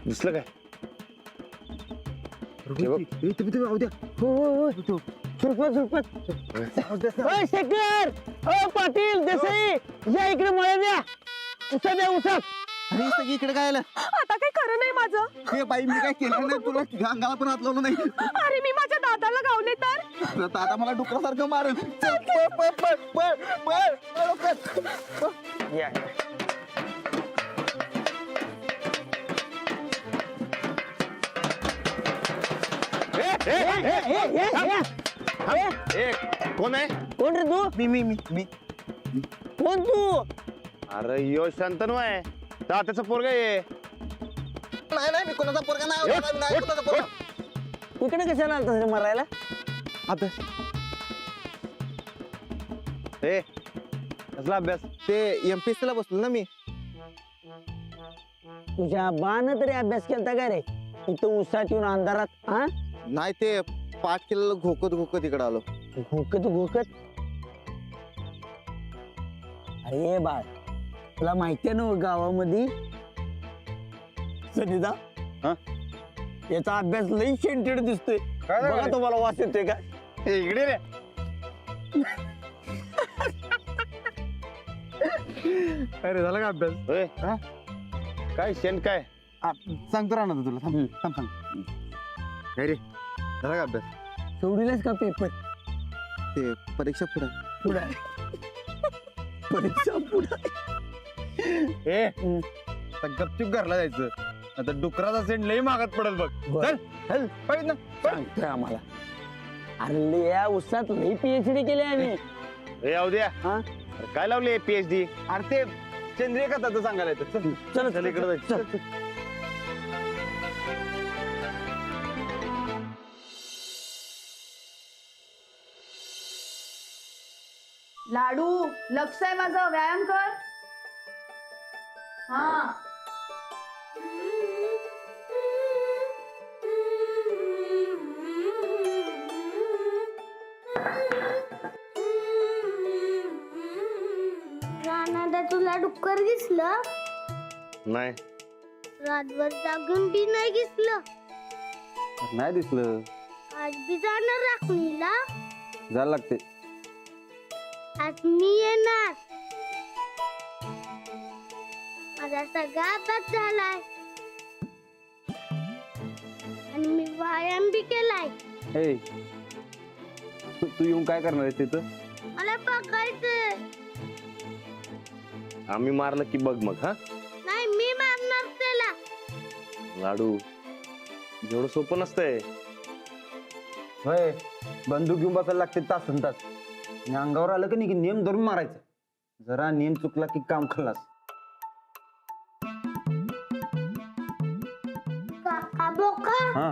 दिसलं काय? शेखर पाटील देसाई या इकडे मला द्या उसा द्या उसा. अरे सगळी इकडे काय आलं? आता काही खरं नाही माझं. हे बाई मी काय केलं नाही तुला अंगाला पण हात लावलं नाही. अरे मी माझ्या दादाला गावले तर दादा मला डुकरासारखं मारल. चल, पळ, पळ, पळ, पळ, पळ, पळ, पळ. या कोण आहे? कोण रे तू? मी कोण तू? अरे यो शांतनु आहे तात्याचा पोरगा आहे. नाही नाही मी कोणाचा पोरगा नाही नाही कोणाचा पोरगा. इकडे कशाला आलतास रे मरायला? अभ्यास ए कसला अभ्यास? ते एमपीएससी ला बसलो ना मी. तुझ्या बाण तरी अभ्यास केलता का रे इथं उसात येऊन अंधारात? हा नाही ते पाठ केलेलं घोकत घोकत इकडे आलो. घोकत घोकत. अरे बाळ तुला माहितीये ना गावामध्ये सनिदा याचा अभ्यास लई शेंटेड दिसतोय. काय झालं बघा रे? तुम्हाला वास येतोय का? ए, इकडे रे. अरे झालं का अभ्यास? होय. काय शेण काय? सांगतो राहणार तुला थांब थांब थांब. काय रे झाला का अभ्यास? सोडीलाच का पेपर? ते परीक्षा पुढे पुढे परीक्षा पुढे. ए आता गपचूप घरला जायचं आता डुकराचा सेंट लई मागत पडेल बघ. चल चल पाहिजे ना. सांगतोय आम्हाला. अरे या उसात लई पीएचडी केली आम्ही. ए येऊ द्या. हा अरे काय लावले पीएचडी? अरे ते चंद्रिय कथाचं सांगायला येतं. चल चल चल इकडे जायचं. चल. लाडू लक्ष आहे माझं. व्यायाम कर. हा रानादा तुला डुक्कर दिसलं? नाही रातभर जागून बी नाही दिसलं. नाही दिसलं. आज बी जाणार राखणीला. जायला लागते. आज मी येणार. माझा सगळा अभ्यास झालाय आणि मी व्यायाम बी केलाय. ए तू येऊन काय करणार आहेस तिथं? मला बघायचंय. आम्ही मारलं की बघ मग. हा नाही मी मारणार त्याला. लाडू एवढं सोपं नसतंय. होय बंदूक घेऊन बसायला लागते तासन तास. आणि अंगावर आलं की नाही की नियम धरून मारायचं. जरा नियम चुकला की काम खल्लास. काका बोका हा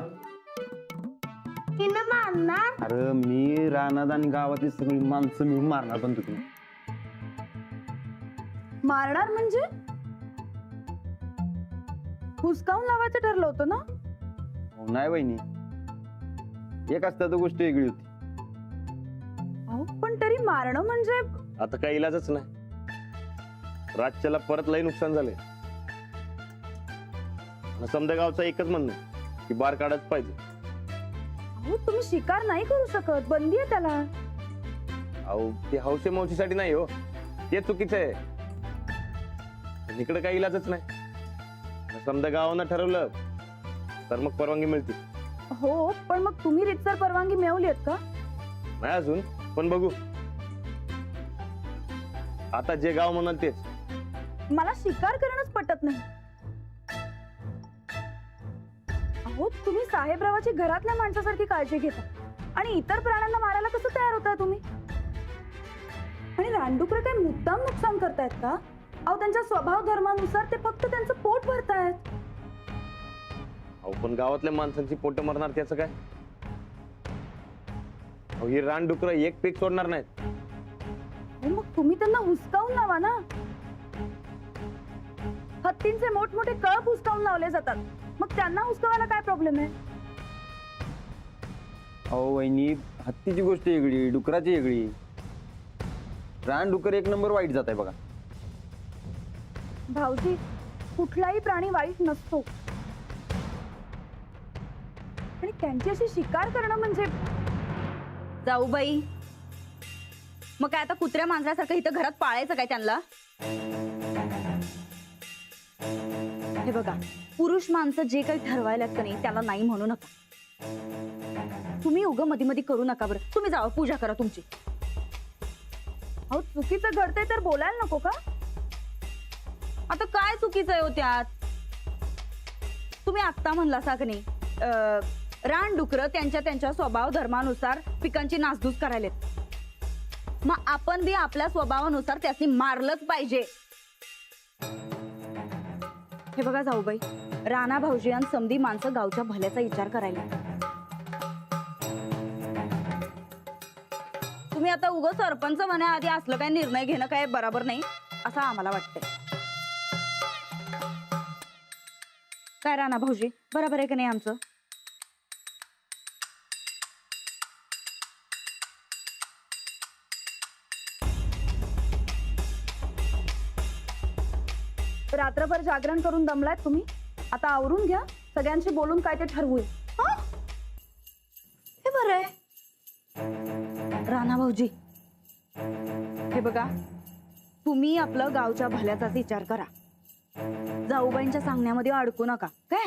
तिनं मारणार. अरे मी रानात आणि गावातली सगळी माणसं मिळून मारणार बंदुकीने. मारणार म्हणजे हुसकावून लावायचं ठरलं होतं ना. हो नाही वहिनी एक असता तर गोष्ट वेगळी होती. अहो पण तरी मारणं म्हणजे आता काही इलाजच नाही. राज्याला परत लई नुकसान झाले. समजा गावचं एकच म्हणणं आहे की बार काढत पाहिजे. अहो तुम्ही शिकार नाही करू शकत. बंदी आहे त्याला. अहो ते हौसे मौशीसाठी नाही हो. ते चुकीचं आहे. इकडे काही इलाजच नाही. समजा गावानं ठरवलं तर मग परवानगी मिळते. हो पण मग तुम्ही रितसर परवानगी मिळवली आहेत का? नाही अजून पण बघू. आता जे गाव म्हणाल तेच. मला शिकार करणंच पटत नाही. अहो तुम्ही साहेबरावाची घरातल्या माणसासारखी काळजी घेता आणि इतर प्राण्यांना मारायला कसं तयार होताय तुम्ही? आणि रानडुकरं काय मुद्दाम नुकसान करतायत का? अहो त्यांच्या स्वभाव धर्मानुसार ते फक्त त्यांचं पोट भरतायत. अहो पण गावातल्या माणसांची पोट मरणार त्याचं काय? अहो ही रानडुकरं एक पीक सोडणार नाहीत. हो, मग तुम्ही त्यांना हुसकावून लावा ना. हत्तींचे मोठमोठे कळप हुसकावून लावले जातात, मग त्यांना हुसकावायला काय प्रॉब्लेम आहे? अहो वहिनी, हत्तीची गोष्ट वेगळी, डुकराची वेगळी. रानडुकर एक नंबर वाईट जात आहे बघा. भाऊजी, कुठलाही प्राणी वाईट नसतो, आणि त्यांची अशी शिकार करणं म्हणजे. जाऊ बाई, मग काय आता कुत्र्या मांजरासारखं इथं घरात पाळायचं काय त्यांना? हे बघा, पुरुष माणसं जे काही ठरवायला का नाही त्याला नाही म्हणू नका. तुम्ही उगा मध्ये मध्ये करू नका बरं. तुम्ही जावा, पूजा करा तुमची. अहो चुकीचं घडतंय तर बोलायला नको का? आता काय चुकीचं आहे हो त्यात? तुम्ही आत्ता म्हणला सा का नाही, रानडुकरं त्यांच्या त्यांच्या स्वभाव धर्मानुसार पिकांची नासधूस करायलेत. मग आपण बी आपल्या स्वभावानुसार त्यासनी मारलंच पाहिजे. हे बघा जाऊबाई, राणा भाऊजी आणि समधी माणसं गावच्या भल्याचा विचार करायला. तुम्ही आता उगाच सरपंच म्हणण्याआधी असलं काय निर्णय घेणं काय बरोबर नाही असं आम्हाला वाटतंय. काय राणा भाऊजी, बरोबर आहे का नाही आमचं? रात्रभर जागरण करून दमलात तुम्ही, आता आवरून घ्या. सगळ्यांशी बोलून काय ते ठरवूया. हे बरं आहे राणा भाऊजी. हे बघा, तुम्ही आपलं गावच्या भल्याचाच विचार करा. जाऊबाईंच्या सांगण्यामध्ये अडकू नका काय?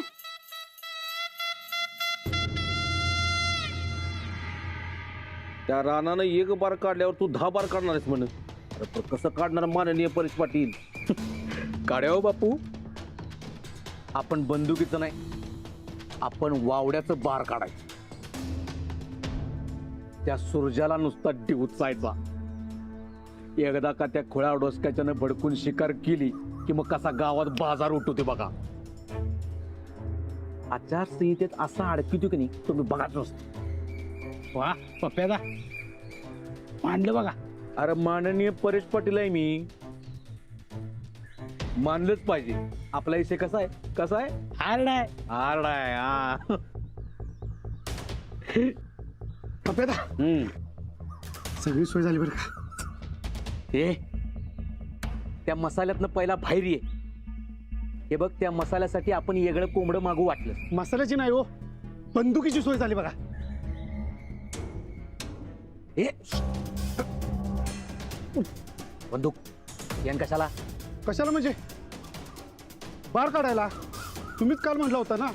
त्या रानानं एक बार काढल्यावर तू 10 बार काढणार आहेस म्हण. अरे पण कसं काढणार माननीय परेश पाटील? काढ्याव बापू, आपण बंदुकीचं नाही, आपण वावड्याचं बार काढायचं. त्या सुरजाला नुसता डिवचायचा. एकदा का त्या खुळ्या डोसक्याच्यानं भडकून शिकार केली की मग कसा गावात बाजार उठवते बघा. आचारसंहितेत असा अडकितो की नाही तुम्ही बघाच नसतो. वा पप्प्यादा मांडलं बघा. अरे माननीय परेश पाटील आहे मी, मानलंच पाहिजे. आपला विषय कसा आहे? कसा आहे? हार्ड आहे हार्ड आहे. हा. पप्प्यादा, सगळी सोय झाली बरं का? ए, त्या मसाल्यातनं पहिला बाहेर ये. हे बघ, त्या मसाल्यासाठी आपण वेगळं कोंबडं मागू वाटलं. मसाल्याची नाही हो, बंदुकीची सोय झाली बघा. ए, बंदूक यान कशाला? कशाला म्हणजे? बार काढायला. तुम्हीच काल म्हटला होता ना,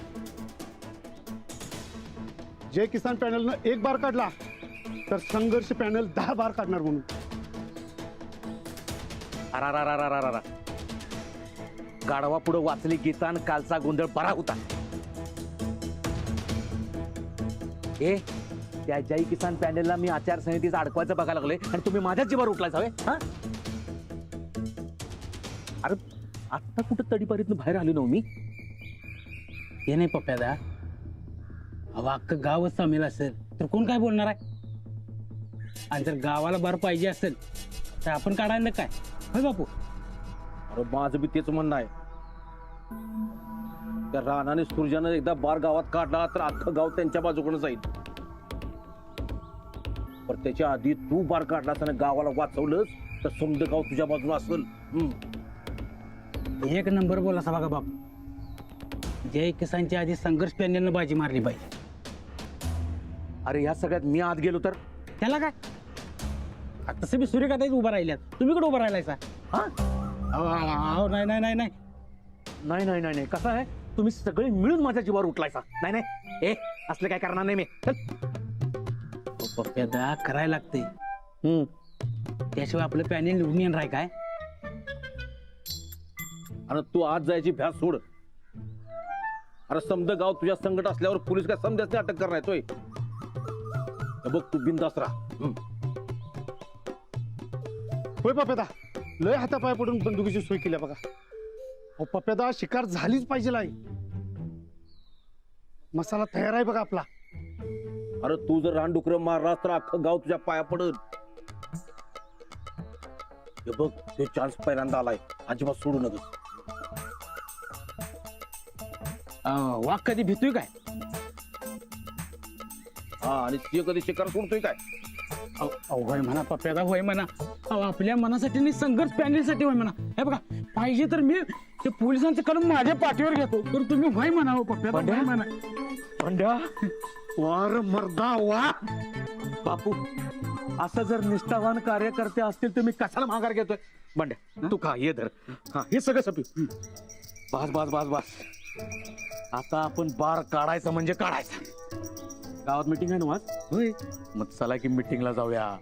जय किसान पॅनलनं 1 बार काढला तर संघर्ष पॅनल 10 बार काढणार म्हणून. अरा गाढवा पुढे वाचली गीता आणि कालचा गोंधळ बरा होता. ए, त्या जय किसान पॅनलला मी आचारसंहितेचं अडकवायचं बघायला लागलोय आणि तुम्ही माझ्याच जीवावर उठलाय हवे. हा, अरे आत्ता कुठं तडीपारीतनं बाहेर आलो ना मी. हे नाही पप्प्यादा, अहो अख्खं गावच सामील असेल तर कोण काय बोलणार आहे? आणि जर गावाला बार पाहिजे असेल तर आपण काढायला काय होय बापू? अरे माझं बी तेच म्हणणं आहे. त्या रानाने सुरजानं एकदा बार गावात काढला तर अख्खं गाव त्यांच्या बाजूकडे जाईल. पण त्याच्या आधी तू बार काढलास आणि गावाला वाचवलंस तर समज गाव तुझ्या बाजूला असेल. एक नंबर बोला बघा बापू. जय किसानच्या आधी संघर्ष पॅनलनं बाजी मारली पाहिजे. अरे ह्या सगळ्यात मी आत गेलो तर त्याला काय? आता तसं बी सूर्यकांताच उभा राहिल्यात, तुम्ही कुठे उभा राहिलायसा? हा, अहो नाही नाही नाही नाही नाही नाही नाही नाही कसं आहे, तुम्ही सगळे मिळून माझ्या जीवावर उठलायसा. नाही नाही, ए असलं काय करणार नाही मी. चल. पप्प्यादा, करायला लागते. त्याशिवाय आपलं पॅनल निवडून येणार आहे काय? आणि तू आज जायची भ्यास सोड. अरे समजा गाव तुझ्या संकट असल्यावर पोलीस काय समजाच अटक करणार येतोय. बघ तू बिंदास राहा. होय पप्प्यादा, लय हातापाय पडून बंदुकीची सोय केली बघा. अहो पप्प्यादा, शिकार झालीच पाहिजे लाई. मसाला तयार आहे बघा आपला. अरे तू जर रानडुकर मारलास तर अख्खं गाव तुझ्या पाया पडत. हे बघ ते चान्स पहिल्यांदा आलाय, अजिबात सोडू नकोस. वाघ कधी भीतोय काय? हा, आणि ते कधी शिकार सोडतोय काय? होय म्हणा पप्प्याला, होय म्हणा. आपल्या मनासाठी नाही, संघर्ष पॅनलसाठी होय म्हणा. हे बघा, पाहिजे तर मी ते पोलिसांचं कलम माझ्या पाठीवर घेतो, तर तुम्ही होय म्हणा. हो पप्प्या, होय म्हणा. पंड्या वार मर्दा वा. बापू, असं जर निष्ठावान कार्यकर्ते असतील तर मी कशाला माघार घेतोय? बंड्या तू खा, ये धर. हा, हे सगळं सपी. बस बस बस बस. आता आपण बार काढायचा म्हणजे काढायचा. गावात मीटिंग आहे ना आज? होय. मग चला की मीटिंगला जाऊया.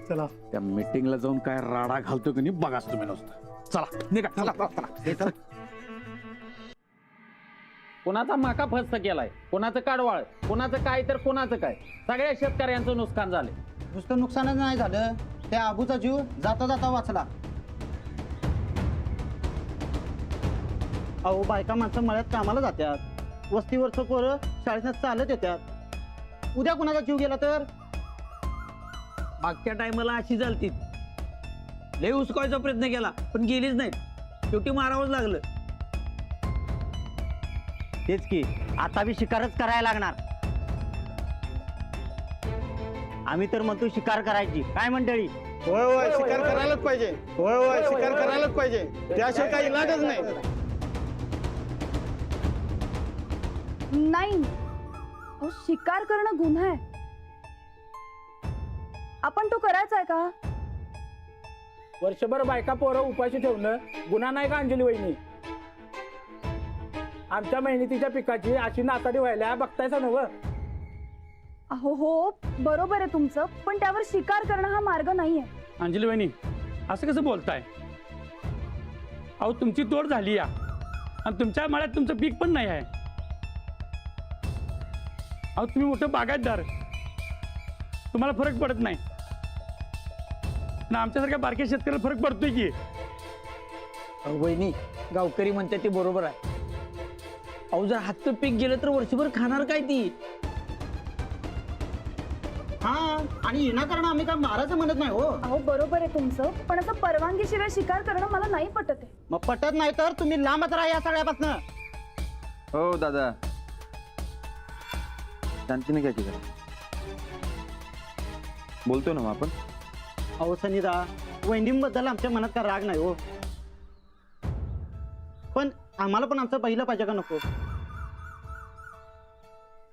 चला. त्या मीटिंगला जाऊन काय राडा घालतो की नाही बघाच तुम्ही नुसतं. चला निघा, चला चला, चला. कोणाचा माका फस्त केलाय, कोणाचं काढवाळ, कोणाचं काय तर कोणाचं काय. सगळ्या शेतकऱ्यांचं नुकसान झालंय. नुसतं नुकसानच नाही झालं, त्या आबूचा जीव जाता जाता वाचला. अहो, बायका माणसं मळ्यात कामाला जातात, वस्तीवरचं पोरं शाळेत चालत येतात. उद्या कुणाचा जीव गेला तर? मागच्या टायमाला अशी झालती, लय उचकायचा प्रयत्न केला पण गेलीच नाहीत, शेवटी मारावंच लागलं. तेच की, आता बी शिकारच करायला लागणार. आम्ही तर म्हणतो शिकार करायची. काय मंडळी? होय होय, शिकार करायलाच पाहिजे. होय होय, शिकार करायलाच पाहिजे. त्याशिवाय काही इलाजच नाही. नाही अहो, शिकार करणं गुन्हा आहे. आपण तो करायचा आहे का? वर्षभर बायका पोरं उपाशी ठेवणं गुन्हा नाही का अंजली वहिनी? आमच्या मेहनतीच्या पिकाची अशी नासाडी व्हायला बघतायचा नव? अहो हो, बरोबर आहे तुमचं, पण त्यावर शिकार करणं हा मार्ग नाहीये. अंजली वहिनी, असं कसं बोलताय? अहो, तुमची तोड झाली या, आणि तुमच्या मळ्यात तुमचं पीक पण नाही आहे. अहो, तुम्ही मोठं बागायतदार, तुम्हाला फरक पडत नाही ना? आमच्यासारख्या बारक्या शेतकऱ्याला फरक पडतोय की. वहिनी, गावकरी म्हणते ते बरोबर आहे. अहो, जर हातचं पीक गेलं तर वर्षभर खाणार काय ती? हा, आणि विनाकारण आम्ही काय मारायचं म्हणत नाही हो. अहो बरोबर आहे तुमचं, पण असं परवानगीशिवाय शिकार करणं मला नाही पटत आहे. मग पटत नाही तर तुम्ही लांबच राहा या सगळ्यापासून. हो दादा, शांतीने घ्यायची का? बोलतोय ना मग आपण. अहो सनीदा, वहिनींबद्दल आमच्या मनात काय राग नाही हो, पण आम्हाला पण आमचं पहिलं पाहिजे का नको?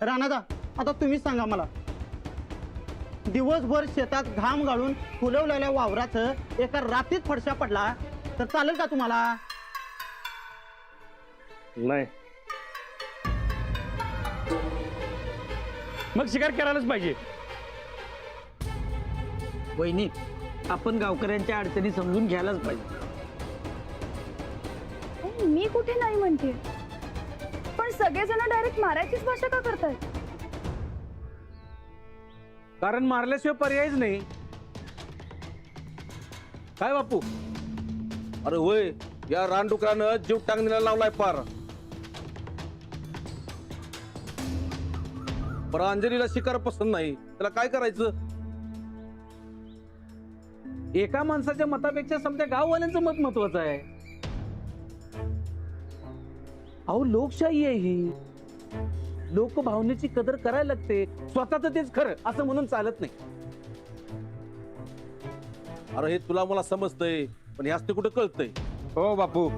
राणादा, आता तुम्हीच सांगा मला, दिवसभर शेतात घाम गाळून फुलवलेल्या वावराचं एका रात्रीत फडशा पडला तर चालेल का तुम्हाला? नाही. मग शिकार करायलाच पाहिजे. वहिनी, आपण गावकऱ्यांच्या अडचणी समजून घ्यायलाच पाहिजे. अहो, मी कुठे नाही म्हणते, पण सगळेजण डायरेक्ट मारायचीच भाषा का करतायत? कारण मारल्याशिवाय पर्यायच नाही. काय बापू? अरे होय, या रानडुकरानं जीव टांगणीला लावलाय पार. बरं, अंजलीला शिकार पसंत नाही, त्याला काय करायचं? एका माणसाच्या मतापेक्षा समजा गाववाल्यांचं मत महत्वाचं आहे. अहो, लोकशाही आहे ही, लोकभावनेची कदर करायला लागते. स्वतःच तेच खरं असं म्हणून चालत नाही. अरे हे तुला मला समजतंय, पण हे असते कुठं कळतंय? हो बापू,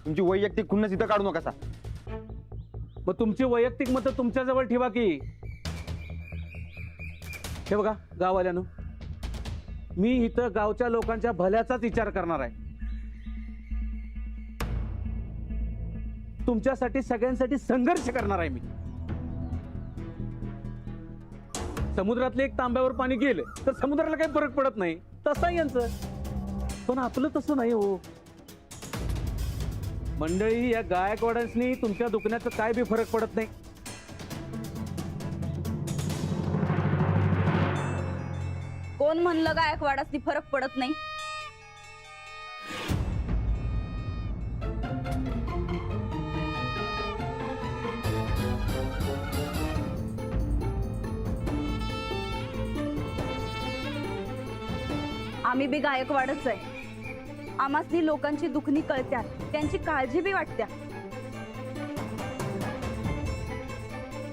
तुमची वैयक्तिक खुन्नस इथं काढू नका. मग तुमची वैयक्तिक मतं तुमच्या जवळ ठेवा की. हे बघा गाववाल्यानं, मी इथं गावच्या लोकांच्या भल्याचाच विचार करणार आहे. तुमच्यासाठी सगळ्यांसाठी संघर्ष करणार आहे मी. समुद्रातले एक तांब्यावर पाणी गेलं तर समुद्राला काही फरक पडत नाही, तसं यांचं. पण आपलं तसं नाही हो मंडळी. या गायकवाडांनी तुमच्या दुखण्याचं काय बी फरक पडत नाही. कोण म्हणलं गायकवाडासनी फरक पडत नाही? आम्ही बी गायकवाडच आहे. आम्हासनी लोकांची दुखणी कळत्यात, त्यांची काळजी बी वाटत्या.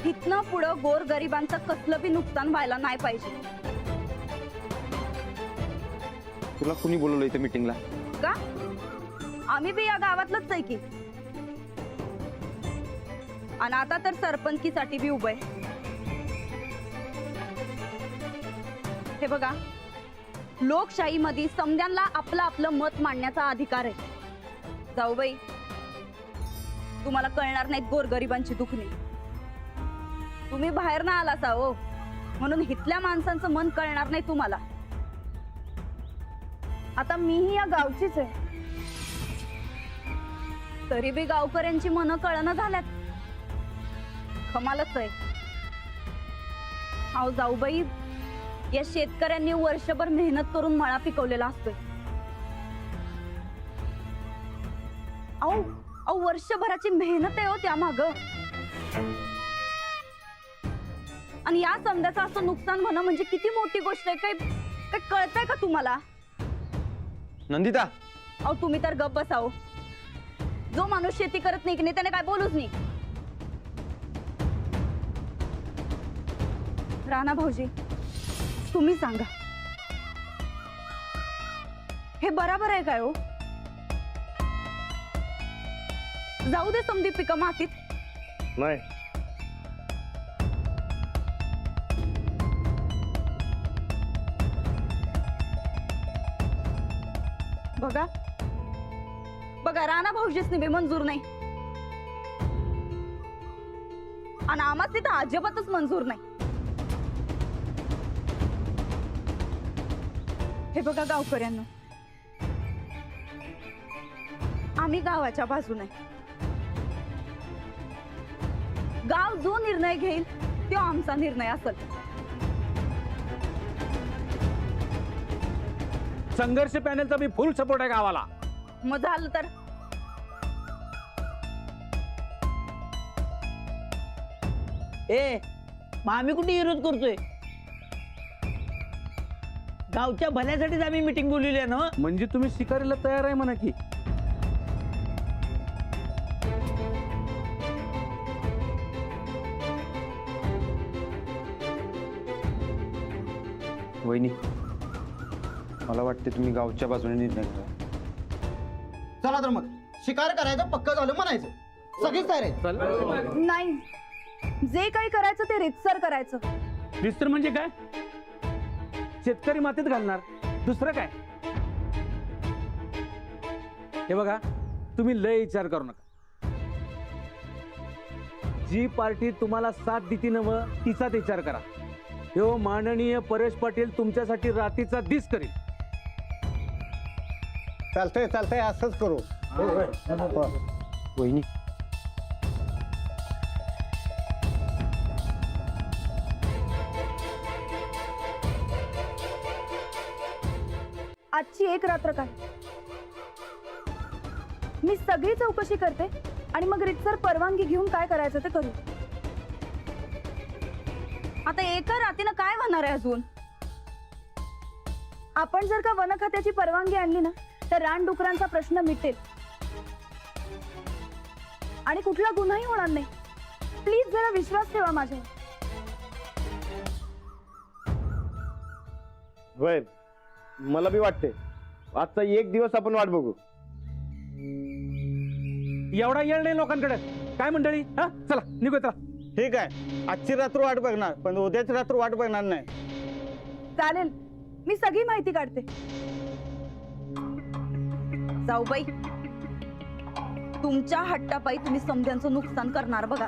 इथनं पुढं गोर गरिबांचं कसलं बी नुकसान व्हायला नाही पाहिजे. तुला कुणी बोलवलं इथे मीटिंगला? का? आम्ही बी या गावातलंच आहे की. आणि आता तर सरपंचकीसाठी बी उभं आहे. हे बघा, लोकशाहीमध्ये समद्यांना आपलं आपलं मत मांडण्याचा अधिकार आहे. जाऊबाई, तुम्हाला कळणार नाहीत गोरगरिबांची दुखणी. तुम्ही बाहेर ना आलासा हो, म्हणून इथल्या माणसांचं मन कळणार नाही तुम्हाला. आता मीही या गावचीच आहे. तरी बी गावकऱ्यांची मनं कळणं झाल्यात. कमालच आहे. अहो जाऊबाई, या शेतकऱ्यांनी वर्षभर मेहनत करून मळा पिकवलेला असतोय. अहो वर्षभराची मेहनत आहे हो त्या माग. आणि या समजाचं असं नुकसान होणं म्हणजे किती मोठी गोष्ट आहे. काय कळतंय का तुम्हाला? नंदिता, अहो तुम्ही तर गप्प बसाव. जो माणूस शेती करत नाही की नाही त्याने काय बोलूच नाही. राणा भाऊजी, तुम्ही सांगा, हे बरोबर आहे काय हो? जाऊ दे समधी पिकं मातीत. नाही. बघा बघा, राणा भाऊजीसनी बी मंजूर नाही आणि आम्हाला तिथं अजिबातच मंजूर नाही. हे बघा गावकऱ्यांना, आम्ही गावाच्या बाजूने. गाव जो निर्णय घेईल तो आमचा निर्णय असेल. संघर्ष पॅनलचा मी फुल सपोर्ट आहे गावाला. मग झालं तर मग आम्ही कुठे विरोध करतोय? गावच्या भल्यासाठीच आम्ही मिटिंग बोलवली आहे ना. म्हणजे तुम्ही शिकारीला तयार आहे म्हणा की. वहिनी, मला वाटते तुम्ही गावच्या बाजूने निर्णय घ्या. चला तर मग शिकार करायचं पक्क झालं म्हणायचं. सगळीच तयार आहे. नाही, जे काही करायचं ते रितसर करायचं. रिस्तर म्हणजे काय? शेतकरी मातीत घालणार, दुसरं काय? हे बघा, तुम्ही लय विचार करू नका. जी पार्टी तुम्हाला साथ देती नव तिचाच विचार करा. हो माननीय परेश पाटील तुमच्यासाठी रातीचा दिस करील. चालतंय चालतंय, असंच करू. वहिनी, आजची एक रात्र काय, मी सगळी चौकशी करते आणि मग रितसर परवानगी घेऊन काय करायचं ते करू. आता एका रात्रीनं काय होणार आहे अजून? आपण जर का वन खात्याची परवानगी आणली ना तर रानडुकरांचा प्रश्न मिटेल आणि कुठला गुन्हाही होणार नाही. प्लीज जरा विश्वास ठेवा माझ्यावर. होय, मला बी वाटते आजचा एक दिवस आपण वाट बघू. एवढा येळ नाही लोकांकडे. काय मंडळी, हा चला निघू. चला. ठीक आहे, आजची रात्र वाट बघणार पण उद्याची रात्र वाट बघणार नाही. चालेल, मी सगळी माहिती काढते. जाऊबाई, तुमच्या हट्टापायी तुम्ही समध्यांचं नुकसान करणार बघा.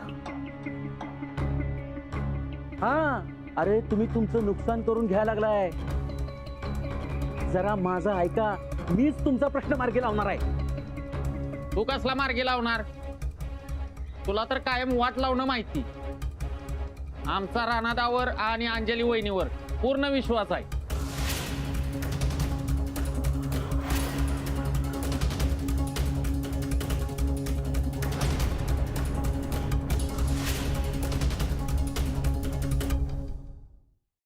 हा, अरे तुम्ही तुमचं नुकसान करून घ्यायला लागलाय. जरा माझं ऐका, मीच तुमचा प्रश्न मार्गी लावणार आहे. तू कसला मार्गी लावणार? तुला तर कायम वाट लावणं माहिती. आमचा राणादावर आणि अंजली वहिनीवर पूर्ण विश्वास आहे.